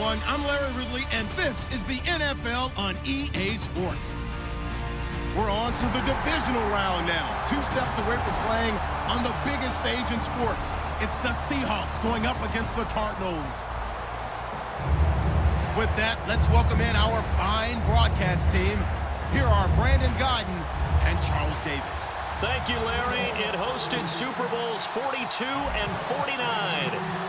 everyone. I'm Larry Ridley, and this is the NFL on EA Sports. We're on to the divisional round now. 2 steps away from playing on the biggest stage in sports. It's the Seahawks going up against the Cardinals. With that, let's welcome in our fine broadcast team. Here are Brandon Godden and Charles Davis. Thank you, Larry. It hosted Super Bowls 42 and 49.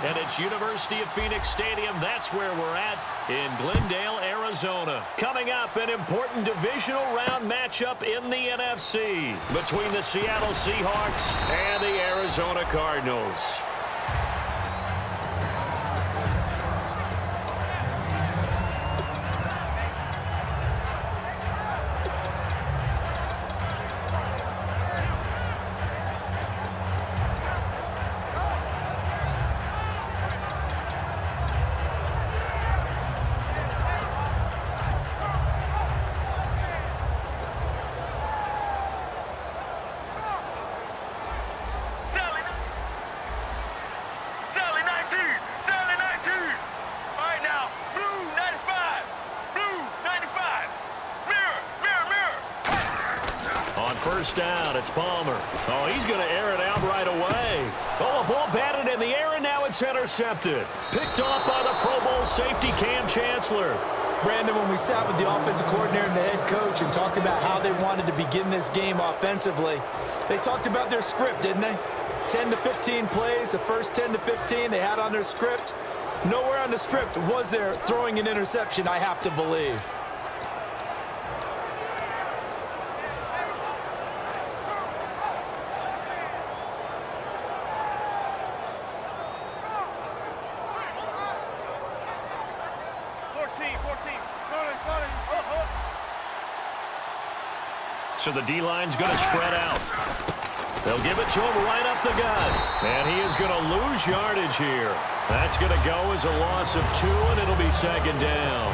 And it's University of Phoenix Stadium. That's where we're at in Glendale, Arizona. Coming up, an important divisional round matchup in the NFC between the Seattle Seahawks and the Arizona Cardinals. First down, it's Palmer. Oh, he's going to air it out right away. Oh, a ball batted in the air, and now it's intercepted. Picked off by the Pro Bowl safety, Cam Chancellor. Brandon, when we sat with the offensive coordinator and the head coach and talked about how they wanted to begin this game offensively, they talked about their script, didn't they? 10 to 15 plays, the first 10 to 15 they had on their script. Nowhere on the script was there throwing an interception, I have to believe. So the D-line's going to spread out. They'll give it to him right up the gut. And he is going to lose yardage here. That's going to go as a loss of 2, and it'll be second down.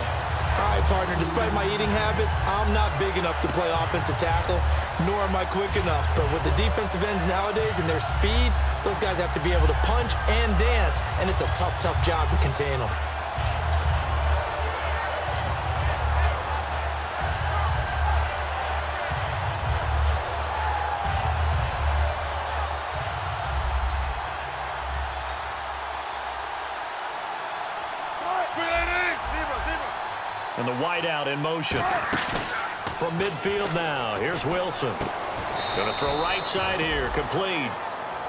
All right, partner, despite my eating habits, I'm not big enough to play offensive tackle, nor am I quick enough. But with the defensive ends nowadays and their speed, those guys have to be able to punch and dance, and it's a tough, tough job to contain them. And the wideout in motion. From midfield now, here's Wilson. Going to throw right side here, complete.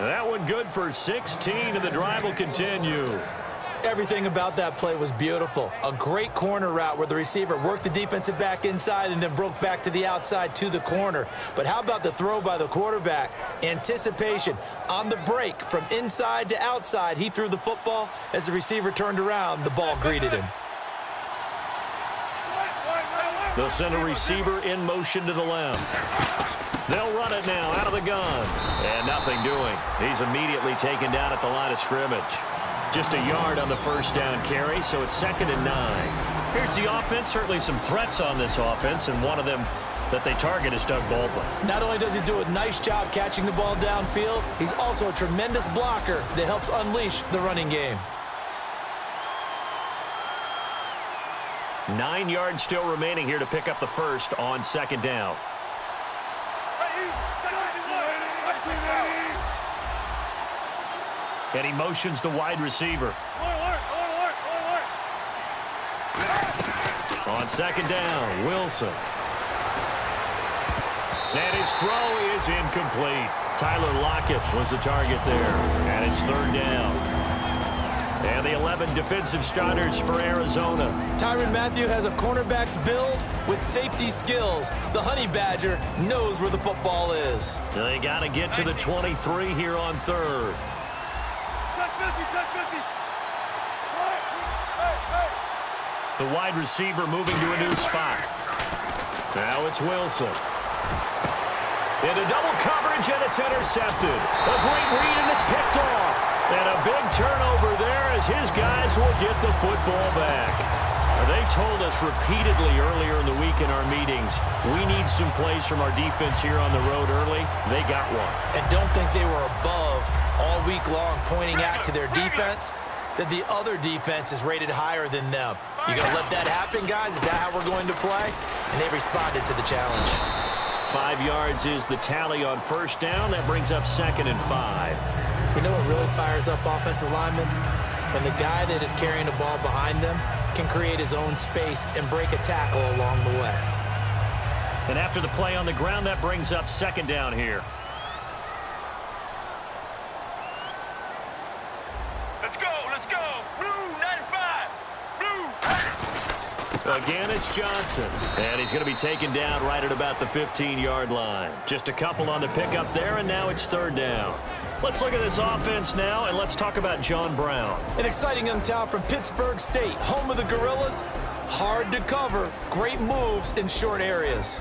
That one good for 16, and the drive will continue. Everything about that play was beautiful. A great corner route where the receiver worked the defensive back inside and then broke back to the outside to the corner. But how about the throw by the quarterback? Anticipation on the break from inside to outside. He threw the football. As the receiver turned around, the ball greeted him. They'll send a receiver in motion to the left. They'll run it now out of the gun. And nothing doing. He's immediately taken down at the line of scrimmage. Just a yard on the first down carry, so it's 2nd and 9. Here's the offense. Certainly some threats on this offense, and one of them that they target is Doug Baldwin. Not only does he do a nice job catching the ball downfield, he's also a tremendous blocker that helps unleash the running game. 9 yards still remaining here to pick up the first on 2nd down. And he motions the wide receiver. On 2nd down, Wilson. And his throw is incomplete. Tyler Lockett was the target there. And it's 3rd down. And the 11 defensive starters for Arizona. Tyrann Mathieu has a cornerback's build with safety skills. The Honey Badger knows where the football is. They got to get to the 23 here on 3rd. The wide receiver moving to a new spot. Now it's Wilson. Into double coverage, and it's intercepted. A great read, and it's picked off. And a big turnover there as his guys will get the football back. They told us repeatedly earlier in the week in our meetings, we need some plays from our defense here on the road early. They got one. And don't think they were above all week long pointing out to their defense. that the other defense is rated higher than them. You going to let that happen, guys? Is that how we're going to play? And they responded to the challenge. 5 yards is the tally on first down. That brings up 2nd and 5. You know what really fires up offensive linemen? When the guy that is carrying the ball behind them can create his own space and break a tackle along the way. And after the play on the ground, that brings up 2nd down here. Let's go, let's go. Blue 95. Blue. Again, it's Johnson. And he's going to be taken down right at about the 15-yard line. Just a couple on the pickup there, and now it's 3rd down. Let's look at this offense now, and let's talk about John Brown. An exciting young talent from Pittsburgh State, home of the Gorillas. Hard to cover, great moves in short areas.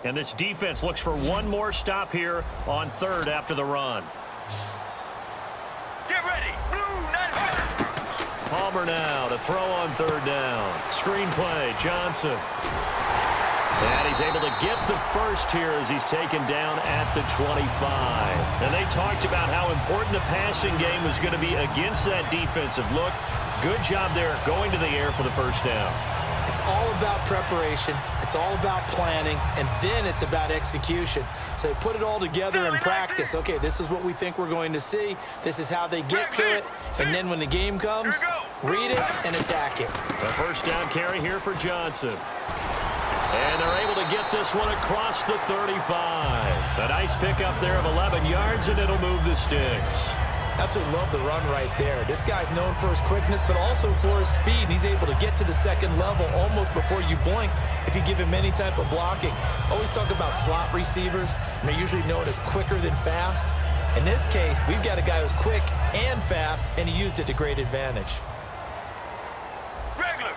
And this defense looks for one more stop here on 3rd after the run. Get ready. Blue 95. Palmer now to throw on 3rd down. Screen play, Johnson. And he's able to get the first here as he's taken down at the 25. And they talked about how important the passing game was going to be against that defensive look. Good job there going to the air for the first down. It's all about preparation. It's all about planning. And then it's about execution. So they put it all together in practice. Okay, this is what we think we're going to see. This is how they get to it. And then when the game comes, read it and attack it. A first down carry here for Johnson. And they're able to get this one across the 35. A nice pickup there of 11 yards, and it'll move the sticks. Absolutely love the run right there. This guy's known for his quickness, but also for his speed. And he's able to get to the second level almost before you blink if you give him any type of blocking. Always talk about slot receivers, and they're usually known as quicker than fast. In this case, we've got a guy who's quick and fast, and he used it to great advantage. Regular.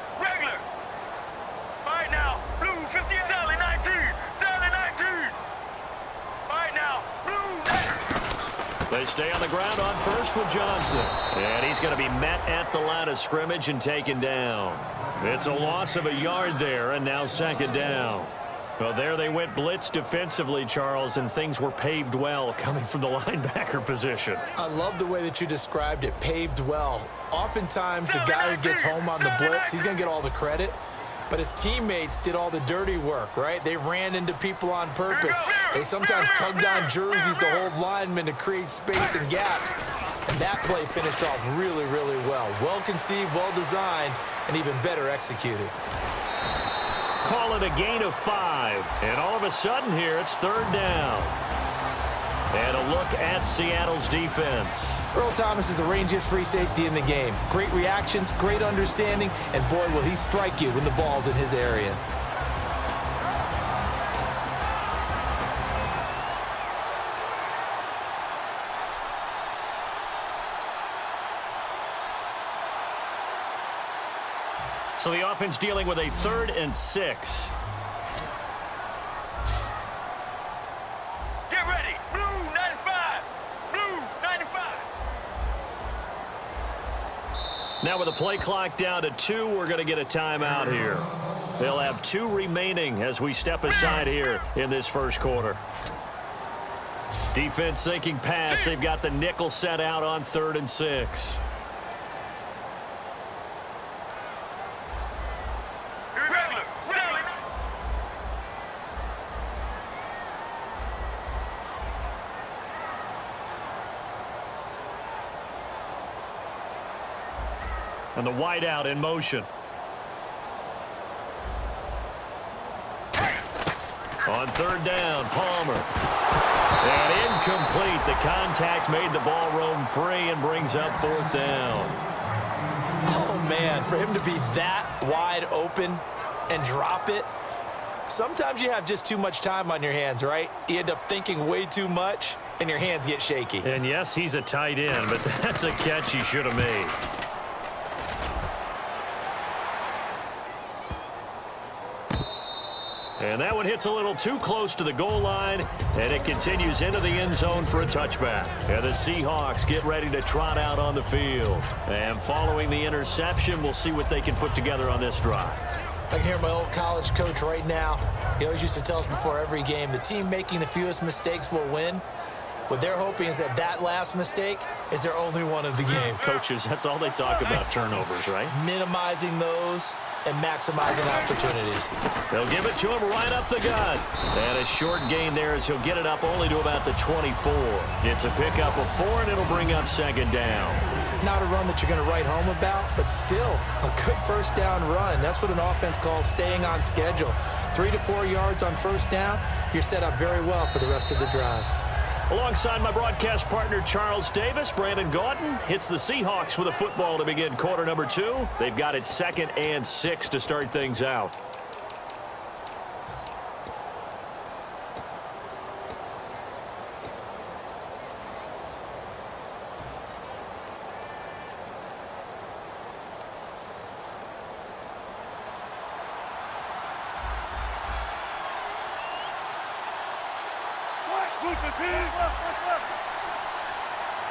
All right now, blue 50, Sally 19. Sally 19. All right now, blue 19. They stay on the ground on first with Johnson. And he's going to be met at the line of scrimmage and taken down. It's a loss of a yard there, and now 2nd down. Well, there they went blitz defensively, Charles, and things were paved well coming from the linebacker position. I love the way that you described it, paved well. Oftentimes, the guy who gets home on the blitz, he's going to get all the credit. But his teammates did all the dirty work, right? They ran into people on purpose. They sometimes tugged on jerseys to hold linemen to create space and gaps. And that play finished off really, really well. Well conceived, well designed, and even better executed. Call it a gain of 5. And all of a sudden here, it's 3rd down. And a look at Seattle's defense. Earl Thomas is the rangiest free safety in the game. Great reactions, great understanding, and boy, will he strike you when the ball's in his area. So the offense dealing with a 3rd and 6. Get ready. Blue 95. Blue 95. Now with the play clock down to 2, we're going to get a timeout here. They'll have 2 remaining as we step aside here in this first quarter. Defense thinking pass. They've got the nickel set out on 3rd and 6. Regular. Sally. And the wideout in motion. On 3rd down, Palmer. And incomplete. The contact made the ball roam free and brings up 4th down. Oh, man, for him to be that wide open and drop it, sometimes you have just too much time on your hands, right? You end up thinking way too much, and your hands get shaky. And yes, he's a tight end, but that's a catch he should have made. And that one hits a little too close to the goal line, and it continues into the end zone for a touchback. And the Seahawks get ready to trot out on the field. And following the interception, we'll see what they can put together on this drive. I can hear my old college coach right now. He always used to tell us before every game, the team making the fewest mistakes will win. What they're hoping is that that last mistake is their only one of the game. Coaches, that's all they talk about, turnovers, right? Minimizing those and maximizing opportunities. They'll give it to him right up the gut. And a short gain there as he'll get it up only to about the 24. It's a pickup of 4, and it'll bring up second down. Not a run that you're going to write home about, but still a good first down run. That's what an offense calls staying on schedule. 3 to 4 yards on first down, you're set up very well for the rest of the drive. Alongside my broadcast partner, Charles Davis, Brandon Gaudin hits the Seahawks with a football to begin quarter number 2. They've got it 2nd and 6 to start things out.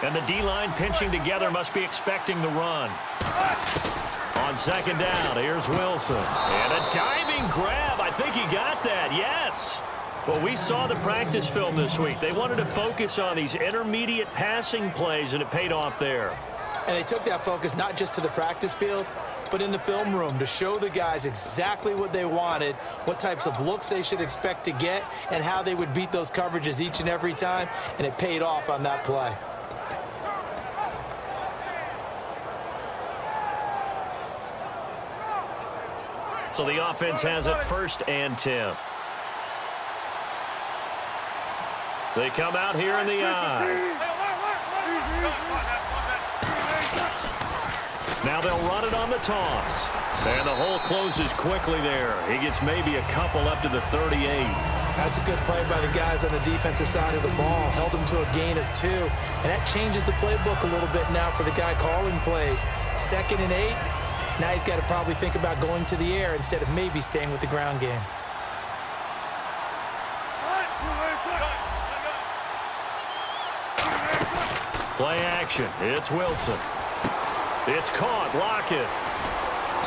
And the D-line pinching together must be expecting the run. On second down, here's Wilson. And a diving grab. I think he got that, yes. Well, we saw the practice film this week. They wanted to focus on these intermediate passing plays, and it paid off there. And they took that focus not just to the practice field, but in the film room to show the guys exactly what they wanted, what types of looks they should expect to get, and how they would beat those coverages each and every time, and it paid off on that play. So the offense has it 1st and 10. They come out here in the eye. Now they'll run it on the toss. And the hole closes quickly there. He gets maybe a couple up to the 38. That's a good play by the guys on the defensive side of the ball. Held them to a gain of 2. And that changes the playbook a little bit now for the guy calling plays. 2nd and 8. Now he's got to probably think about going to the air instead of maybe staying with the ground game. Play action. It's Wilson. It's caught. Lockett.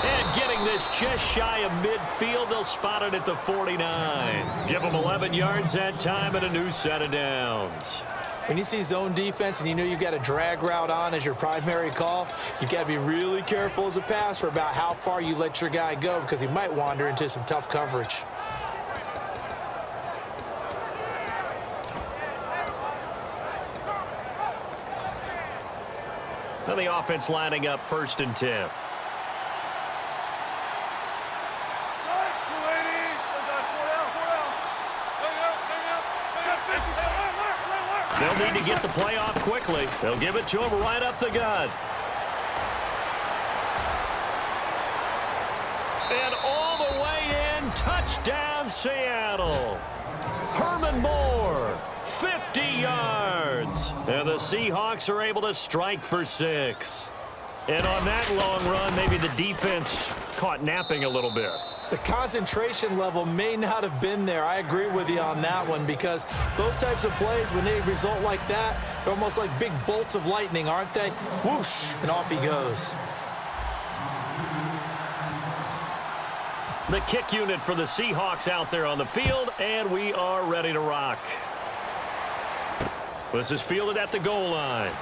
And getting this just shy of midfield. They'll spot it at the 49. Give them 11 yards that time and a new set of downs. When you see zone defense and you know you've got a drag route on as your primary call, you've got to be really careful as a passer about how far you let your guy go because he might wander into some tough coverage. Now the offense lining up 1st and 10. They'll need to get the play off quickly. They'll give it to him right up the gut. And all the way in, touchdown Seattle. Herman Moore, 50 yards. And the Seahawks are able to strike for 6. And on that long run, maybe the defense caught napping a little bit. The concentration level may not have been there. I agree with you on that one because those types of plays, when they result like that, they're almost like big bolts of lightning, aren't they? Whoosh, and off he goes. The kick unit for the Seahawks out there on the field, and we are ready to rock. This is fielded at the goal line.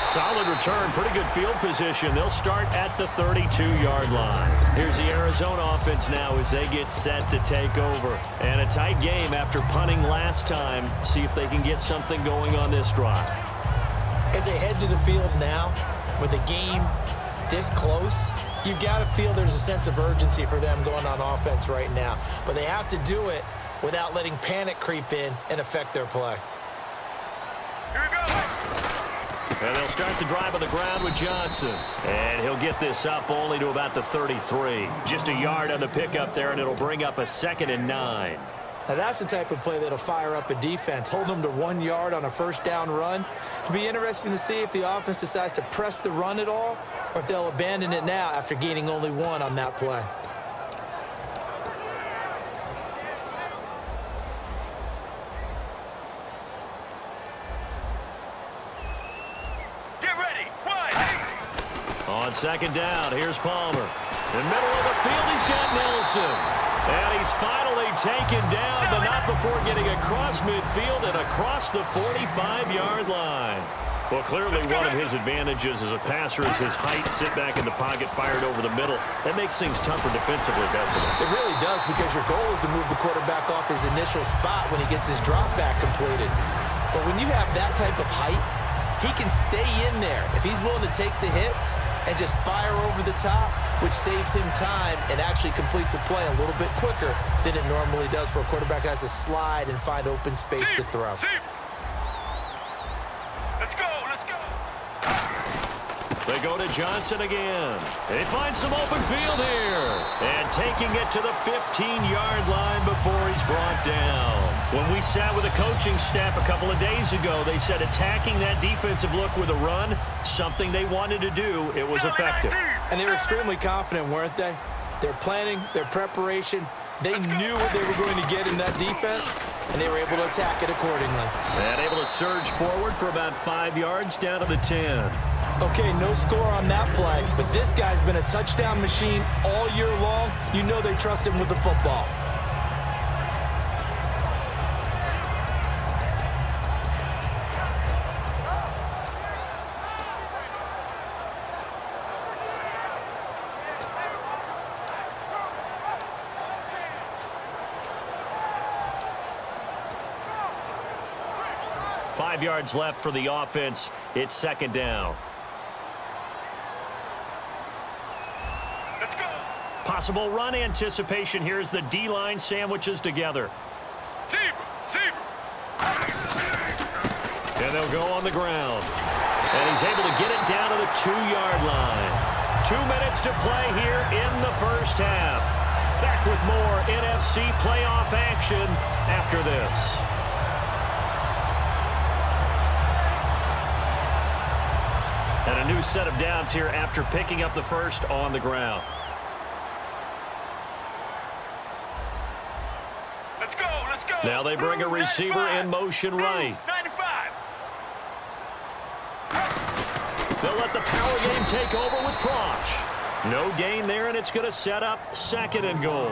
Solid return, pretty good field position. They'll start at the 32-yard line. Here's the Arizona offense now as they get set to take over. And a tight game after punting last time. See if they can get something going on this drive. As they head to the field now, with the game this close, you've got to feel there's a sense of urgency for them going on offense right now. But they have to do it without letting panic creep in and affect their play. Here we go. And they'll start the drive on the ground with Johnson. And he'll get this up only to about the 33. Just a yard on the pickup there, and it'll bring up a 2nd and 9. Now that's the type of play that'll fire up a defense. Hold them to 1 yard on a first down run. It'll be interesting to see if the offense decides to press the run at all or if they'll abandon it now after gaining only 1 on that play. On second down, here's Palmer. In the middle of the field, he's got Nelson. And he's finally taken down, but not before getting across midfield and across the 45-yard line. Well, clearly one of his advantages as a passer is his height. Sit back in the pocket, fired over the middle. That makes things tougher defensively, doesn't it? It really does, because your goal is to move the quarterback off his initial spot when he gets his drop back completed. But when you have that type of height, he can stay in there if he's willing to take the hits and just fire over the top, which saves him time and actually completes a play a little bit quicker than it normally does for a quarterback who has to slide and find open space to throw. Let's go, let's go. They go to Johnson again. They find some open field here. And taking it to the 15-yard line before he's brought down. When we sat with the coaching staff a couple of days ago, they said attacking that defensive look with a run, something they wanted to do, it was effective. And they were extremely confident, weren't they? Their planning, their preparation, they knew what they were going to get in that defense, and they were able to attack it accordingly. And able to surge forward for about 5 yards down to the 10. Okay, no score on that play, but this guy's been a touchdown machine all year long. You know they trust him with the football. Five yards left for the offense. It's second down. Let's go. Possible run anticipation here as the D-line sandwiches together. Zebra. And they'll go on the ground. And he's able to get it down to the 2-yard line. 2 minutes to play here in the first half. Back with more NFC playoff action after this. And a new set of downs here after picking up the first on the ground. Let's go, let's go. Now they bring a receiver in motion right. 95. They'll let the power game take over with Proch. No gain there, and it's going to set up second and goal.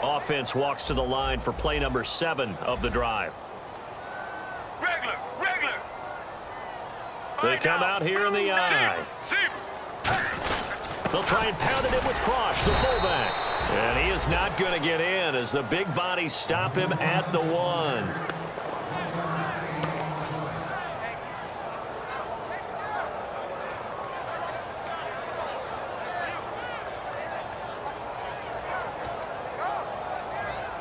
Offense walks to the line for play number 7 of the drive. Regular. They come out here in the eye. They'll try and pound it in with Proch, the fullback. And he is not going to get in as the big bodies stop him at the 1.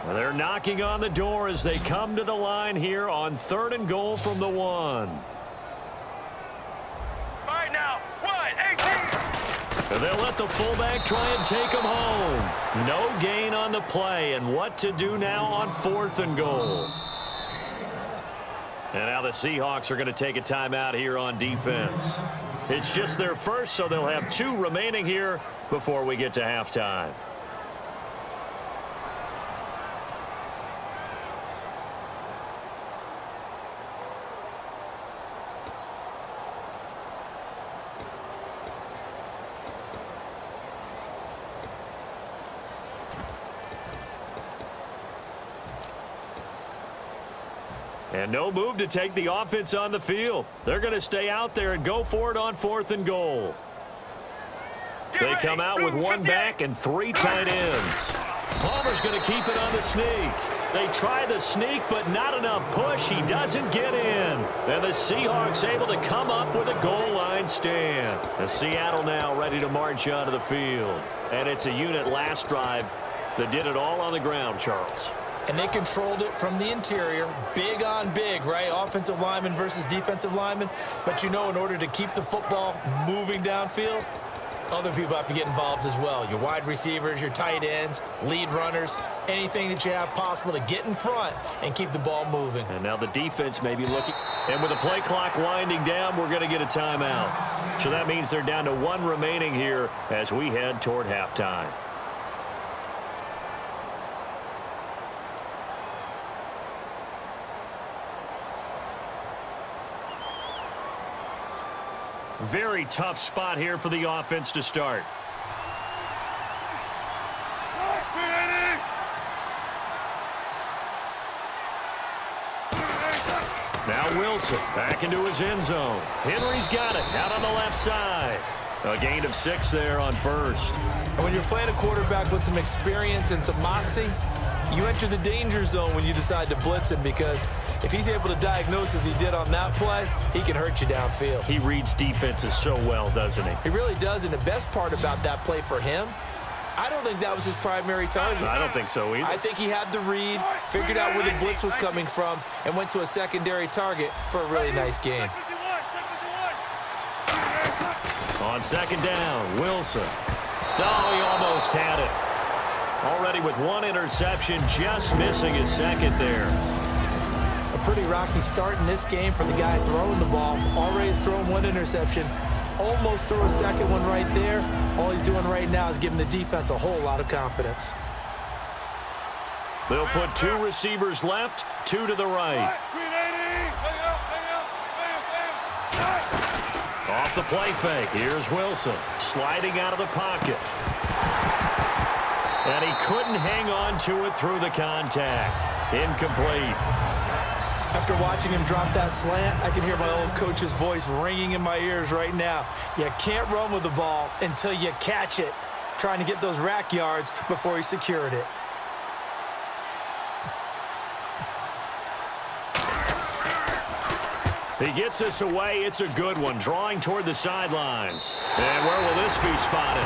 They're knocking on the door as they come to the line here on 3rd and goal from the 1. All right now, 1-18. And they'll let the fullback try and take him home. No gain on the play, and what to do now on 4th and goal. And now the Seahawks are going to take a timeout here on defense. It's just their first, so they'll have 2 remaining here before we get to halftime. And no move to take the offense on the field. They're going to stay out there and go for it on 4th and goal. They come out with 1 back and 3 tight ends. Palmer's going to keep it on the sneak. They try the sneak, but not enough push. He doesn't get in. And the Seahawks able to come up with a goal line stand. And Seattle now ready to march onto the field. And it's a unit last drive that did it all on the ground, Charles. And they controlled it from the interior, big on big, right? Offensive lineman versus defensive lineman. But you know, in order to keep the football moving downfield, other people have to get involved as well. Your wide receivers, your tight ends, lead runners, anything that you have possible to get in front and keep the ball moving. And now the defense may be looking. And with the play clock winding down, we're going to get a timeout. So that means they're down to 1 remaining here as we head toward halftime. Very tough spot here for the offense to start. Now Wilson back into his end zone. Henry's got it out on the left side. A gain of 6 there on first. And when you're playing a quarterback with some experience and some moxie, you enter the danger zone when you decide to blitz him, because if he's able to diagnose as he did on that play, he can hurt you downfield. He reads defenses so well, doesn't he? He really does, and the best part about that play for him, I don't think that was his primary target. I don't think so either. I think he had the read, figured out where the blitz was coming from, and went to a secondary target for a really nice gain. On second down, Wilson. Oh, he almost had it. Already with 1 interception, just missing his second there. A pretty rocky start in this game for the guy throwing the ball. Already has thrown 1 interception. Almost threw a second one right there. All he's doing right now is giving the defense a whole lot of confidence. They'll put 2 receivers left, 2 to the right. Off the play fake, here's Wilson, sliding out of the pocket. And he couldn't hang on to it through the contact. Incomplete. After watching him drop that slant, I can hear my old coach's voice ringing in my ears right now. You can't run with the ball until you catch it. Trying to get those rack yards before he secured it. He gets this away. It's a good one, drawing toward the sidelines. And where will this be spotted?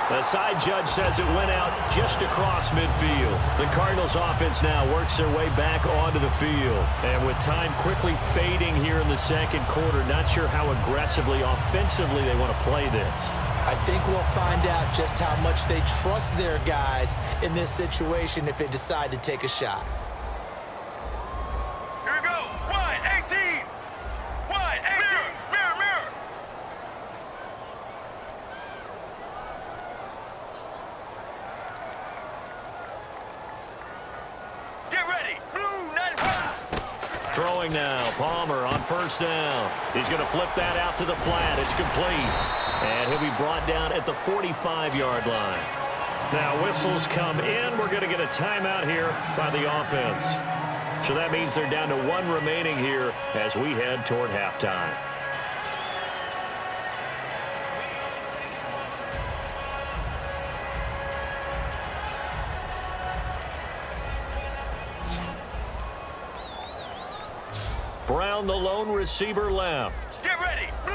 The side judge says it went out just across midfield. The Cardinals offense now works their way back onto the field. And with time quickly fading here in the second quarter, not sure how aggressively, offensively they want to play this. I think we'll find out just how much they trust their guys in this situation if they decide to take a shot. Here we go. Wide 18. Wide 18. Mirror, mirror. Get ready. Blue 95. Throwing now, Palmer on first down. He's going to flip that out to the flat. It's complete. And he'll be brought down at the 45-yard line. Now whistles come in. We're going to get a timeout here by the offense. So that means they're down to 1 remaining here as we head toward halftime. Brown, the lone receiver, left. Get ready. Blue.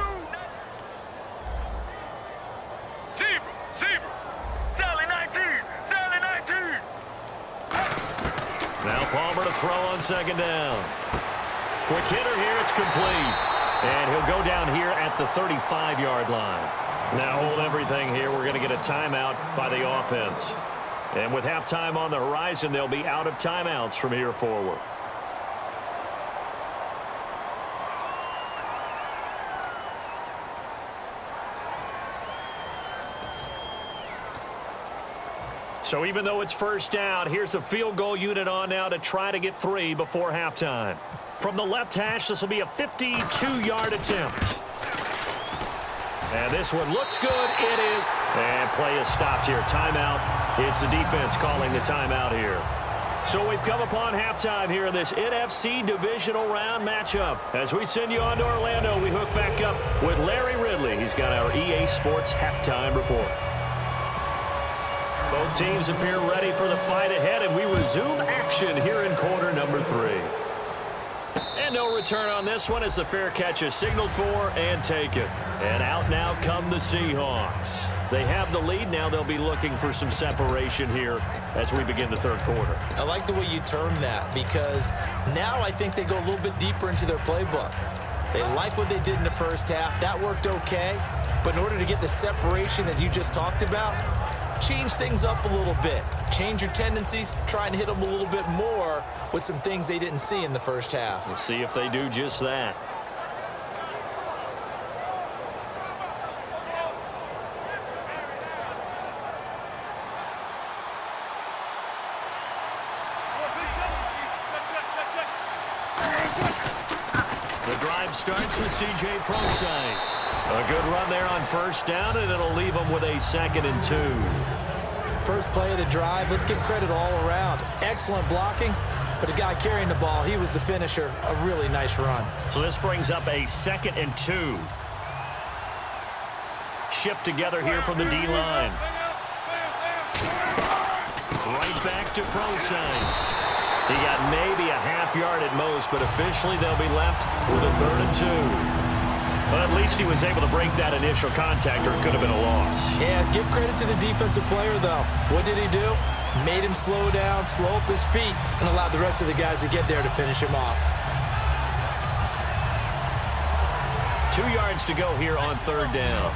Zebra. Sally 19. Sally 19. Now Palmer to throw on second down. Quick hitter here. It's complete. And he'll go down here at the 35-yard line. Now hold everything here. We're going to get a timeout by the offense. And with halftime on the horizon, they'll be out of timeouts from here forward. So even though it's first down, here's the field goal unit on now to try to get 3 before halftime. From the left hash, this will be a 52-yard attempt. And this one looks good. It is. And play is stopped here. Timeout. It's the defense calling the timeout here. So we've come upon halftime here in this NFC divisional round matchup. As we send you on to Orlando, we hook back up with Larry Ridley. He's got our EA Sports halftime report. Both teams appear ready for the fight ahead, and we resume action here in quarter number 3. And no return on this one as the fair catch is signaled for and taken. And out now come the Seahawks. They have the lead. Now they'll be looking for some separation here as we begin the third quarter. I like the way you term that, because now I think they go a little bit deeper into their playbook. They like what they did in the first half. That worked okay. But in order to get the separation that you just talked about, change things up a little bit. Change your tendencies, try and hit them a little bit more with some things they didn't see in the first half. We'll see if they do just that. The drive drive starts with C.J. Procise. A good run there on first down, and it'll leave them with a 2nd and 2. First play of the drive, let's give credit all around. Excellent blocking, but the guy carrying the ball, he was the finisher. A really nice run. So this brings up a 2nd and 2. Shift together here from the D-line. Right back to Procise. He got maybe a half yard at most, but officially they'll be left with a 3rd and 2. But at least he was able to break that initial contact, or it could have been a loss. Yeah, give credit to the defensive player, though. What did he do? Made him slow down, slow up his feet, and allowed the rest of the guys to get there to finish him off. 2 yards to go here on 3rd down.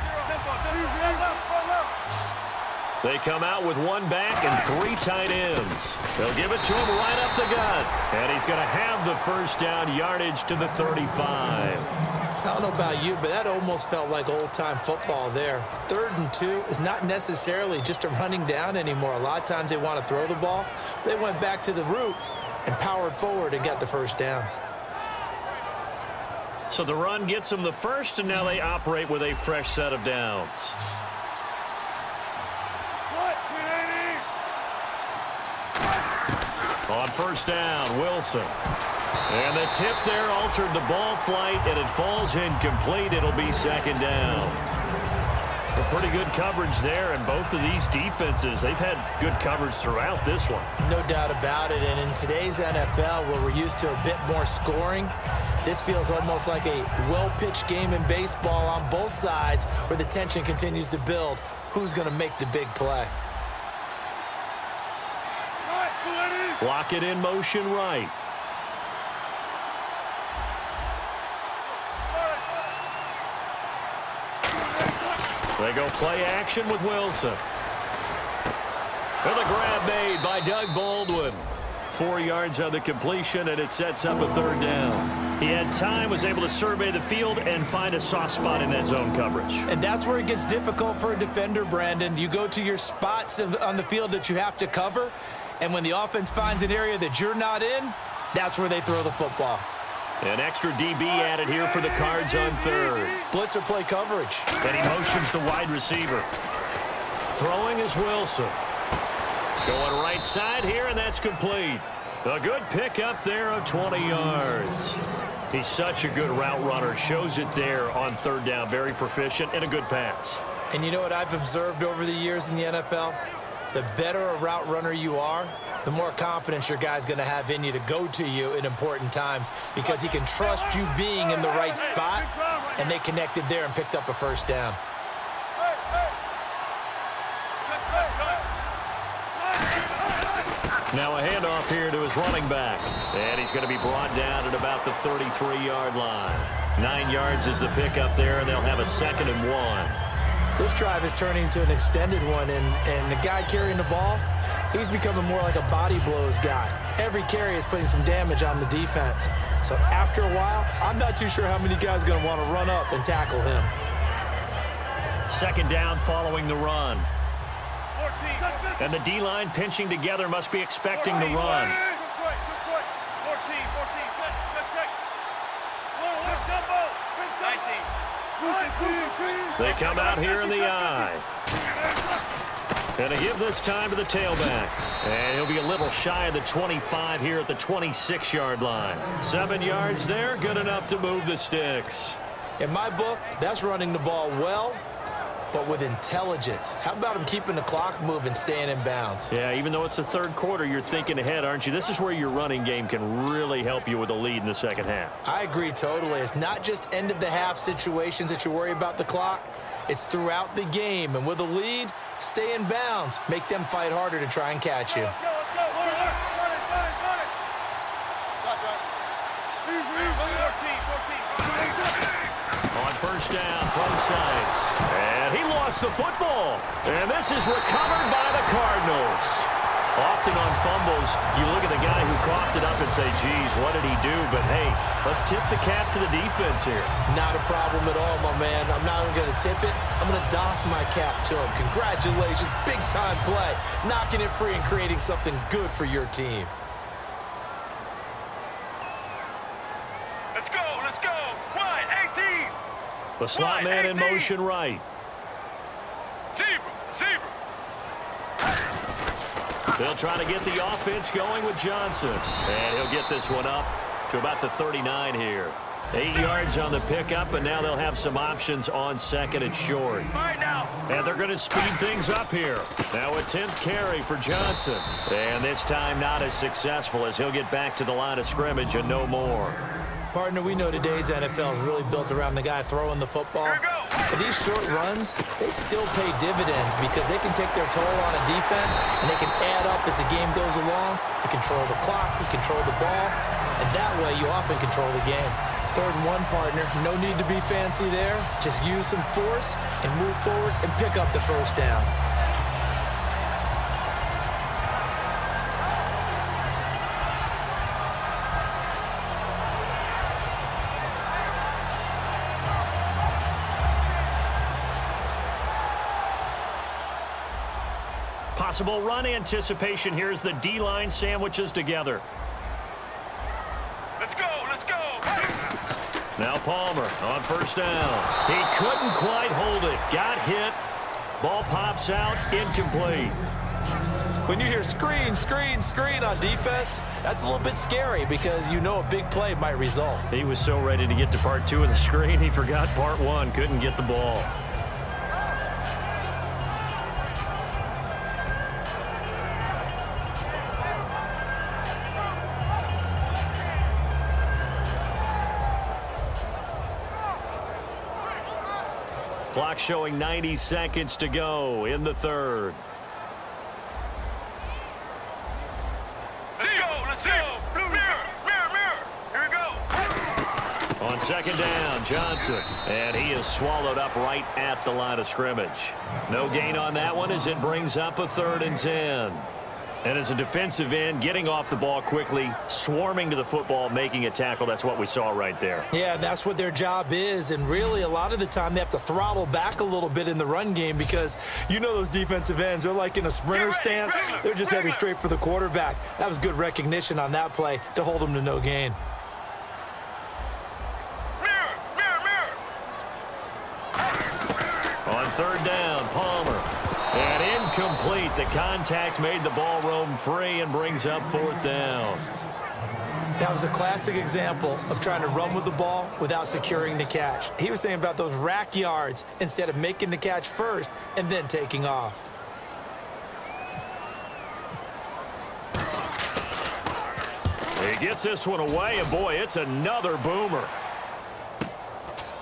They come out with 1 back and 3 tight ends. They'll give it to him right up the gut. And he's going to have the first down, yardage to the 35. I don't know about you, but that almost felt like old-time football there. 3rd and 2 is not necessarily just a running down anymore. A lot of times they want to throw the ball. They went back to the roots and powered forward and got the first down. So the run gets them the first, and now they operate with a fresh set of downs. On first down, Wilson. And the tip there altered the ball flight, and it falls incomplete. It'll be 2nd down. A pretty good coverage there, and both of these defenses, they've had good coverage throughout this one. No doubt about it, and in today's NFL, where we're used to a bit more scoring, this feels almost like a well-pitched game in baseball on both sides, where the tension continues to build. Who's going to make the big play? Block it in motion right. They go play action with Wilson. And the grab made by Doug Baldwin. 4 yards on the completion, and it sets up a 3rd down. He had time, was able to survey the field and find a soft spot in that zone coverage. And that's where it gets difficult for a defender, Brandon. You go to your spots on the field that you have to cover, and when the offense finds an area that you're not in, that's where they throw the football. An extra DB added here for the Cards on 3rd. Blitzer play coverage. And he motions the wide receiver. Throwing is Wilson. Going right side here, and that's complete. A good pickup there of 20 yards. He's such a good route runner. Shows it there on 3rd down. Very proficient and a good pass. And you know what I've observed over the years in the NFL? The better a route runner you are, the more confidence your guy's going to have in you to go to you in important times, because he can trust you being in the right spot, and they connected there and picked up a first down. Now a handoff here to his running back. And he's going to be brought down at about the 33-yard line. 9 yards is the pickup there, and they'll have a 2nd and 1. This drive is turning into an extended one, and the guy carrying the ball, he's becoming more like a body blows guy. Every carry is putting some damage on the defense. So after a while, I'm not too sure how many guys are going to want to run up and tackle him. 2nd down following the run. And the D-line pinching together, must be expecting the run. They come out here in the eye. And they give this time to the tailback. And he'll be a little shy of the 25 here at the 26-yard line. 7 yards there, good enough to move the sticks. In my book, that's running the ball well, but with intelligence. How about him keeping the clock moving, staying in bounds? Yeah, even though it's the 3rd quarter, you're thinking ahead, aren't you? This is where your running game can really help you with a lead in the 2nd half. I agree totally. It's not just end-of-the-half situations that you worry about the clock. It's throughout the game. And with a lead, stay in bounds. Make them fight harder to try and catch you. On first down, Procise. And he lost the football. And this is recovered by the Cardinals. Often on fumbles, you look at the guy who coughed it up and say, geez, what did he do? But, hey, let's tip the cap to the defense here. Not a problem at all, my man. I'm not even going to tip it. I'm going to doff my cap to him. Congratulations. Big-time play. Knocking it free and creating something good for your team. Let's go. 1, The slot man in motion right. Zebra. They'll try to get the offense going with Johnson. And he'll get this one up to about the 39 here. 8 yards on the pickup, and now they'll have some options on second and short. Right now. And they're going to speed things up here. Now a 10th carry for Johnson. And this time not as successful as he'll get back to the line of scrimmage and no more. Partner, we know today's NFL is really built around the guy throwing the football. But these short runs, they still pay dividends because they can take their toll on a defense and they can add up as the game goes along. You control the clock, you control the ball, and that way you often control the game. 3rd and 1, partner. No need to be fancy there. Just use some force and move forward and pick up the first down. Possible run anticipation here as the D-line sandwiches together. Let's go. Now Palmer on first down. He couldn't quite hold it. Got hit. Ball pops out. Incomplete. When you hear screen on defense, that's a little bit scary because you know a big play might result. He was so ready to get to part 2 of the screen, he forgot part 1. Couldn't get the ball. Clock showing 90 seconds to go in the 3rd. Let's go. Mirror. Here we go. On second down, Johnson. And he is swallowed up right at the line of scrimmage. No gain on that one as it brings up a 3rd and 10. And as a defensive end, getting off the ball quickly, swarming to the football, making a tackle, that's what we saw right there. Yeah, that's what their job is, and really a lot of the time they have to throttle back a little bit in the run game because you know those defensive ends, they're like in a sprinter stance. They're just headed straight for the quarterback. That was good recognition on that play to hold them to no gain. Mirror. On 3rd down, Palmer. And incomplete. The contact made the ball roam free and brings up 4th down. That was a classic example of trying to run with the ball without securing the catch. He was thinking about those rack yards instead of making the catch first and then taking off. He gets this one away, and boy, it's another boomer.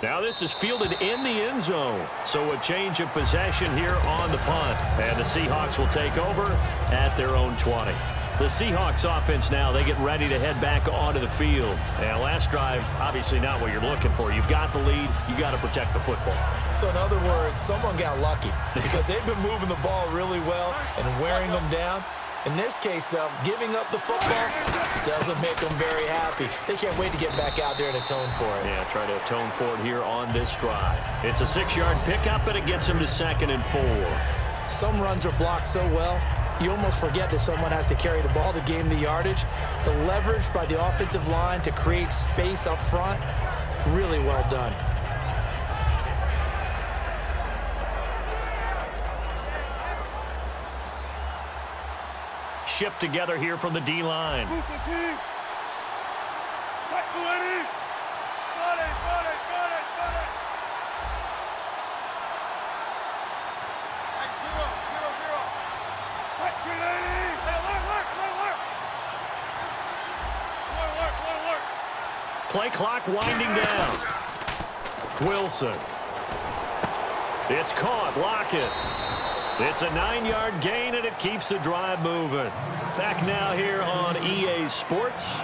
Now this is fielded in the end zone, so a change of possession here on the punt. And the Seahawks will take over at their own 20. The Seahawks offense now, they get ready to head back onto the field. And last drive, obviously not what you're looking for. You've got the lead. You got to protect the football. So in other words, someone got lucky because they've been moving the ball really well and wearing them down. In this case, though, giving up the football doesn't make them very happy. They can't wait to get back out there and atone for it. Yeah, try to atone for it here on this drive. It's a 6-yard pickup, and it gets them to 2nd and 4. Some runs are blocked so well, you almost forget that someone has to carry the ball to gain the yardage. The leverage by the offensive line to create space up front, really well done. Shift together here from the D-line. Play clock winding down. Wilson. It's caught. Lockett. It's a 9-yard gain, and it keeps the drive moving. Back now here on EA Sports.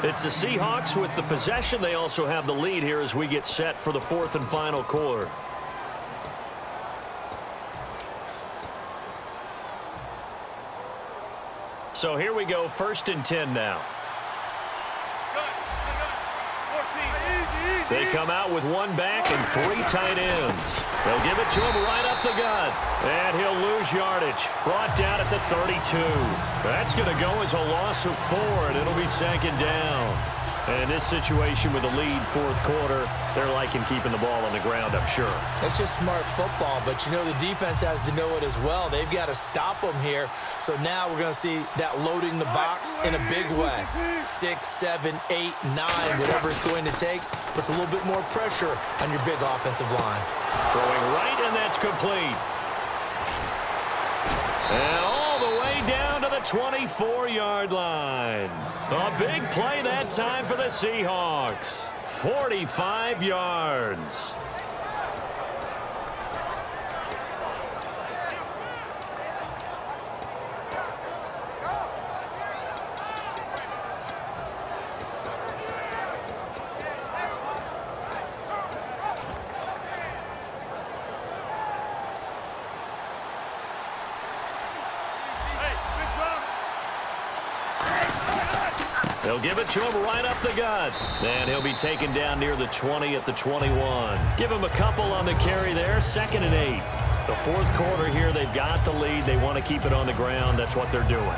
It's the Seahawks with the possession. They also have the lead here as we get set for the 4th and final quarter. So here we go, 1st and 10 now. They come out with 1 back and 3 tight ends. They'll give it to him right up the gut. And he'll lose yardage. Brought down at the 32. That's going to go as a loss of 4, and it'll be 2nd down. And in this situation with the lead fourth quarter, they're liking keeping the ball on the ground, I'm sure. It's just smart football, but you know the defense has to know it as well. They've got to stop them here. So now we're going to see that loading the box in a big way. 6, 7, 8, 9, whatever it's going to take, puts a little bit more pressure on your big offensive line. Throwing right, and that's complete. And all the way down to the 24-yard line. A big play that time for the Seahawks. 45 yards. They'll give it to him right up the gut. And he'll be taken down near the 20 at the 21. Give him a couple on the carry there. 2nd and 8. The fourth quarter here, they've got the lead. They want to keep it on the ground. That's what they're doing.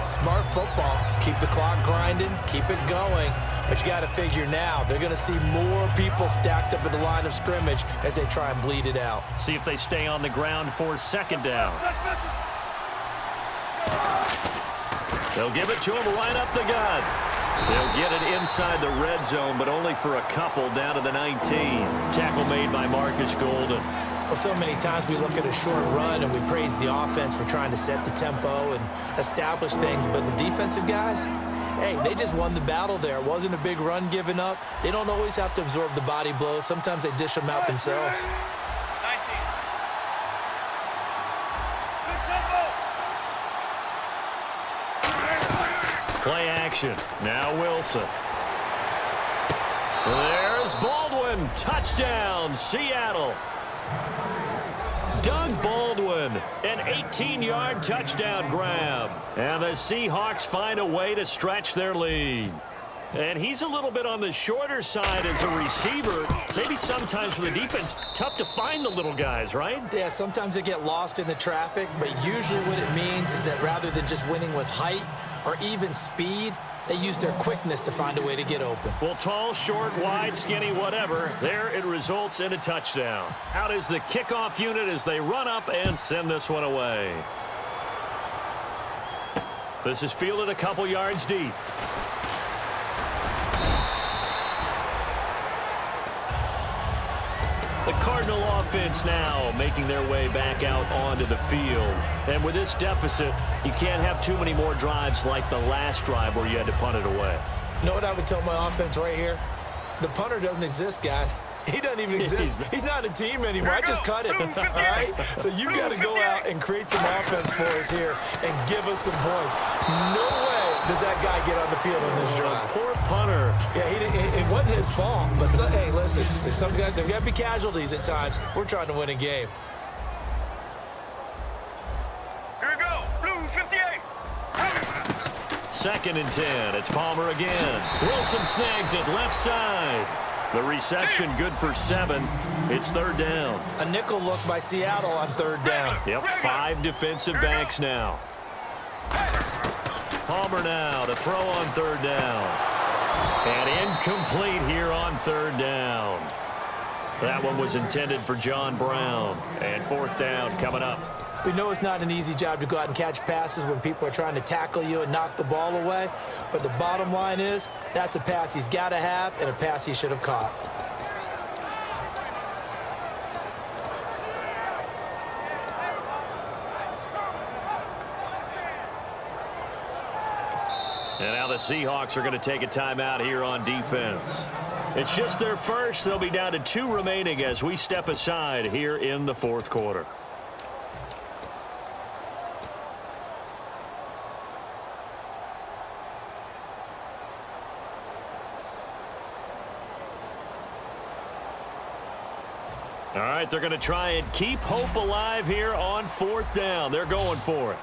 Smart football. Keep the clock grinding. Keep it going. But you got to figure now, they're going to see more people stacked up at the line of scrimmage as they try and bleed it out. See if they stay on the ground for 2nd down. They'll give it to him right up the gut. They'll get it inside the red zone, but only for a couple down to the 19. Tackle made by Marcus Golden. Well, so many times we look at a short run and we praise the offense for trying to set the tempo and establish things, but the defensive guys, hey, they just won the battle there. It wasn't a big run given up. They don't always have to absorb the body blows. Sometimes they dish them out themselves. Play action. Now Wilson. There's Baldwin. Touchdown, Seattle. Doug Baldwin, an 18-yard touchdown grab. And the Seahawks find a way to stretch their lead. And he's a little bit on the shorter side as a receiver. Maybe sometimes for the defense, tough to find the little guys, right? Yeah, sometimes they get lost in the traffic, but usually what it means is that rather than just winning with height or even speed, they use their quickness to find a way to get open. Well, tall, short, wide, skinny, whatever, there it results in a touchdown. Out is the kickoff unit as they run up and send this one away. This is fielded a couple yards deep. The Cardinal offense now making their way back out onto the field. And with this deficit, you can't have too many more drives like the last drive where you had to punt it away. You know what I would tell my offense right here? The punter doesn't exist, guys. He doesn't even exist. He's not a team anymore. I just cut him, all right? So you got to go out and create some offense for us here and give us some points. No way does that guy get on the field on this drive. Poor punter. Yeah, it wasn't his fault. But, hey, listen, there's got to be casualties at times. We're trying to win a game. Here we go. Blue 58. 2nd and 10. It's Palmer again. Wilson snags it left side. The reception good for 7. It's 3rd down. A nickel look by Seattle on 3rd down. Yep, 5 defensive backs now. Palmer now to throw on 3rd down. And incomplete here on 3rd down. That one was intended for John Brown. And 4th down coming up. We know it's not an easy job to go out and catch passes when people are trying to tackle you and knock the ball away. But the bottom line is, that's a pass he's got to have and a pass he should have caught. And now the Seahawks are going to take a timeout here on defense. It's just their first. They'll be down to 2 remaining as we step aside here in the 4th quarter. All right, they're going to try and keep hope alive here on 4th down. They're going for it.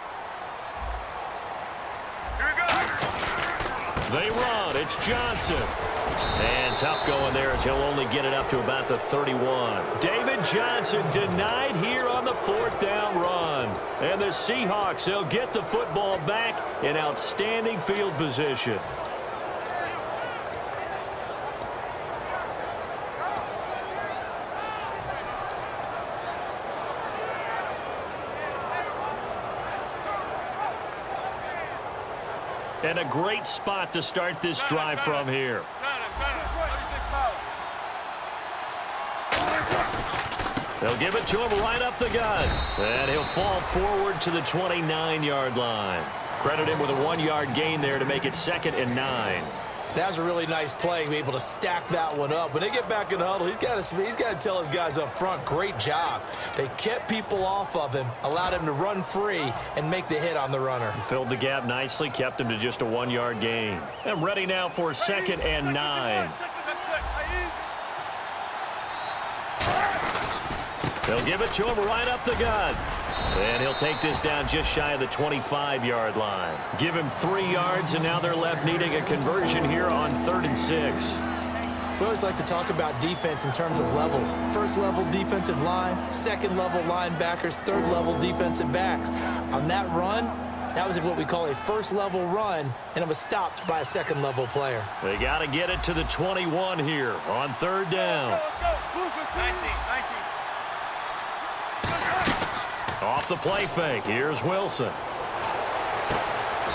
Here we go. They run. It's Johnson. And tough going there as he'll only get it up to about the 31. David Johnson denied here on the 4th down run. And the Seahawks, they'll get the football back in outstanding field position. And a great spot to start this drive from here. They'll give it to him right up the gut. And he'll fall forward to the 29-yard line. Credit him with a 1-yard gain there to make it 2nd and 9. That was a really nice play, be able to stack that one up. When they get back in the huddle, he's got to tell his guys up front, great job. They kept people off of him, allowed him to run free and make the hit on the runner. Filled the gap nicely, kept him to just a 1-yard gain. I'm ready now for 2nd and 9. They'll give it to him right up the gut. And he'll take this down just shy of the 25-yard line. Give him 3 yards, and now they're left needing a conversion here on 3rd and 6. We always like to talk about defense in terms of levels. First level defensive line, second level linebackers, third level defensive backs. On that run, that was what we call a first level run, and it was stopped by a second level player. They got to get it to the 21 here on 3rd down. Let's go. 19. Off the play fake, here's Wilson.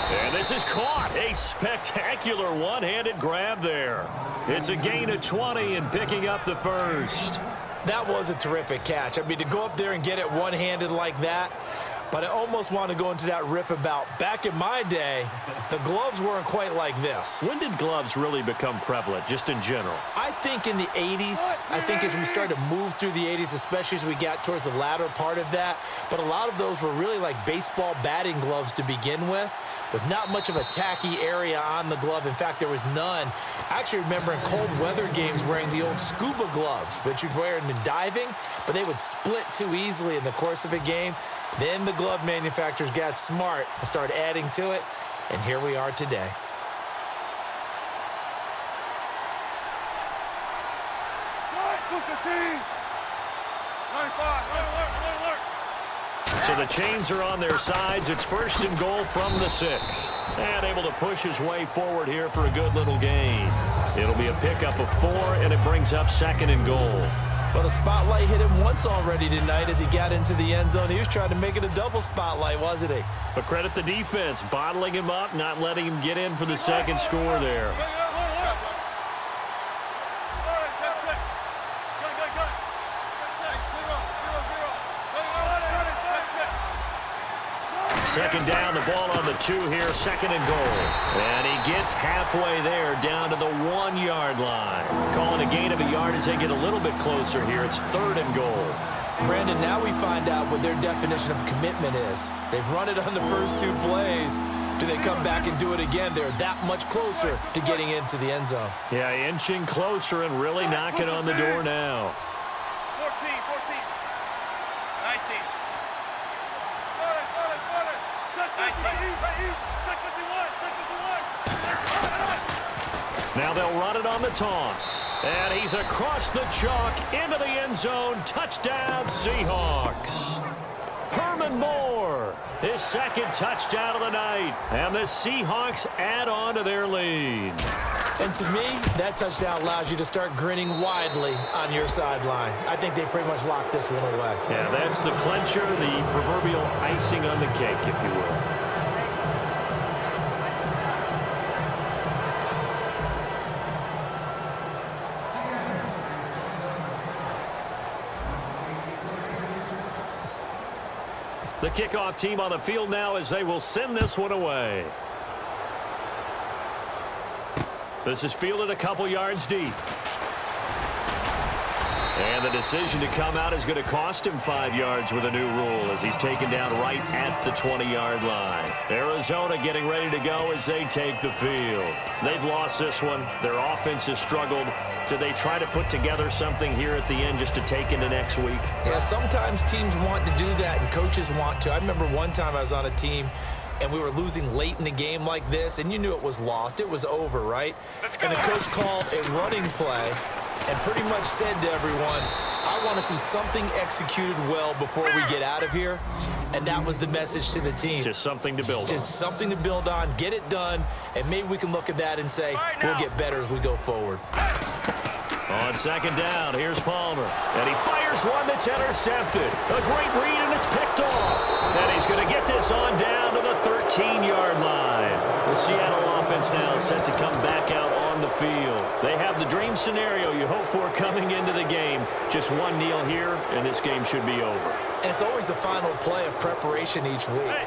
And this is caught. A spectacular one-handed grab there. It's a gain of 20 and picking up the first. That was a terrific catch. I mean, to go up there and get it one-handed like that, but I almost want to go into that riff about back in my day, the gloves weren't quite like this. When did gloves really become prevalent, just in general? I think in the 80s. I think as we started to move through the 80s, especially as we got towards the latter part of that. But a lot of those were really like baseball batting gloves to begin with not much of a tacky area on the glove. In fact, there was none. I actually remember in cold weather games wearing the old scuba gloves, which you'd wear in diving, but they would split too easily in the course of a game. Then the glove manufacturers got smart and started adding to it, and here we are today. So the chains are on their sides. It's 1st and goal from the 6. And able to push his way forward here for a good little gain. It'll be a pickup of 4, and it brings up 2nd and goal. But a spotlight hit him once already tonight as he got into the end zone. He was trying to make it a double spotlight, wasn't he? But credit the defense, bottling him up, not letting him get in for the 2nd score there. Second down, the ball on the 2 here, 2nd and goal. And he gets halfway there, down to the 1-yard line. Calling a gain of a yard as they get a little bit closer here. It's 3rd and goal. Brandon, now we find out what their definition of commitment is. They've run it on the first 2 plays. Do they come back and do it again? They're that much closer to getting into the end zone. Yeah, inching closer and really knocking on the door now. 14, 19. Now they'll run it on the toss. And he's across the chalk into the end zone. Touchdown, Seahawks. Herman Moore, his 2nd touchdown of the night. And the Seahawks add on to their lead. And to me, that touchdown allows you to start grinning widely on your sideline. I think they pretty much locked this one away. Yeah, that's the clincher, the proverbial icing on the cake, if you will. The kickoff team on the field now as they will send this one away. This is fielded a couple yards deep. And the decision to come out is going to cost him 5 yards with a new rule as he's taken down right at the 20-yard line. Arizona getting ready to go as they take the field. They've lost this one. Their offense has struggled. Do they try to put together something here at the end just to take into next week? Yeah, sometimes teams want to do that and coaches want to. I remember one time I was on a team and we were losing late in the game like this, and you knew it was lost. It was over, right? And the coach called a running play and pretty much said to everyone, I want to see something executed well before we get out of here. And that was the message to the team. Just something to build on. Just something to build on, get it done, and maybe we can look at that and say, we'll get better as we go forward. On 2nd down, here's Palmer. And he fires one that's intercepted. A great read, and it's picked off. And he's going to get this on down to the 13-yard line. The Seattle offense now set to come back out on the field. They have the dream scenario you hope for coming into the game. Just one kneel here, and this game should be over. And it's always the final play of preparation each week.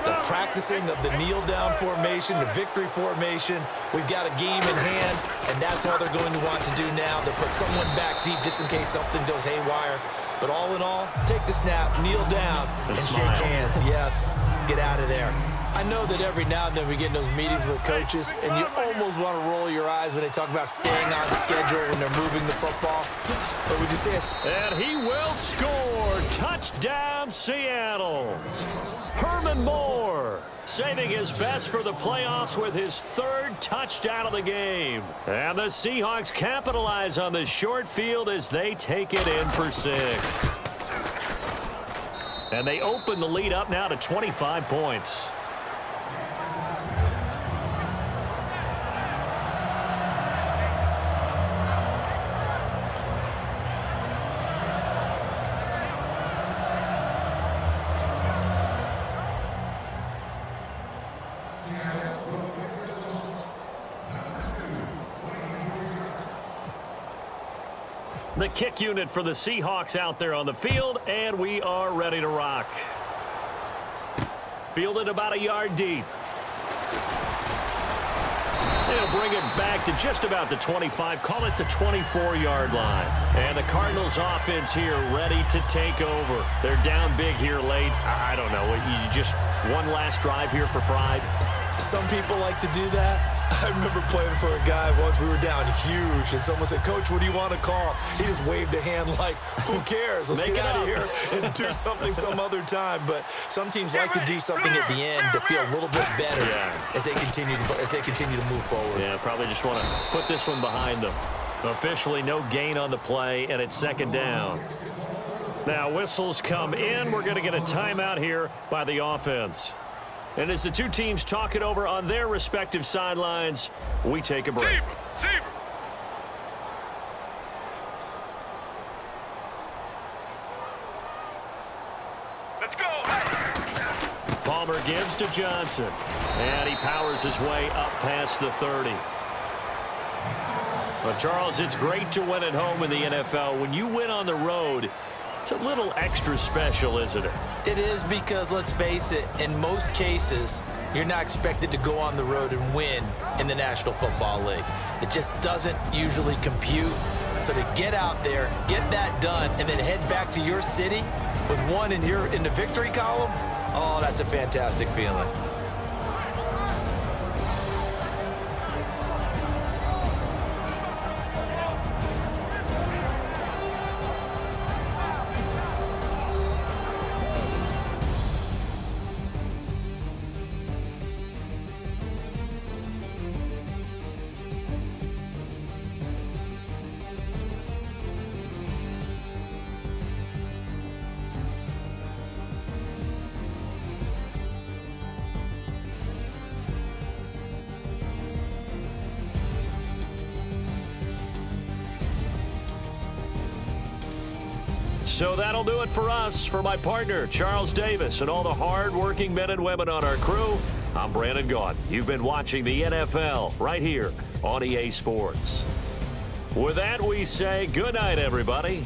The practicing of the kneel-down formation, the victory formation. We've got a game in hand, and that's all they're going to want to do now. They'll put someone back deep just in case something goes haywire. But all in all, take the snap, kneel down, and shake hands. Yes, get out of there. I know that every now and then we get in those meetings with coaches, and you almost want to roll your eyes when they talk about staying on schedule when they're moving the football. But would you say it's... And he will score. Touchdown, Seattle. Herman Moore saving his best for the playoffs with his third touchdown of the game. And the Seahawks capitalize on the short field as they take it in for 6. And they open the lead up now to 25 points. The kick unit for the Seahawks out there on the field, and we are ready to rock. Fielded about a yard deep. They'll bring it back to just about the 25, call it the 24-yard line. And the Cardinals offense here ready to take over. They're down big here late. I don't know, you just one last drive here for pride. Some people like to do that. I remember playing for a guy once. We were down huge, and someone said, "Coach, what do you want to call?" He just waved a hand like, who cares? Let's get out of here and do something some other time. But some teams like to do something at the end to feel a little bit better as they continue to move forward. Yeah, probably just want to put this one behind them. Officially no gain on the play, and it's second down. Now whistles come in. We're going to get a timeout here by the offense. And as the two teams talk it over on their respective sidelines, we take a break. Let's go. Palmer gives to Johnson. And he powers his way up past the 30. Well, Charles, it's great to win at home in the NFL. When you win on the road, it's a little extra special, isn't it? It is, because let's face it, in most cases, you're not expected to go on the road and win in the National Football League. It just doesn't usually compute. So to get out there, get that done, and then head back to your city with one in the victory column, oh, that's a fantastic feeling. So that'll do it for us. For my partner, Charles Davis, and all the hard-working men and women on our crew, I'm Brandon Gaudin. You've been watching the NFL right here on EA Sports. With that, we say good night, everybody.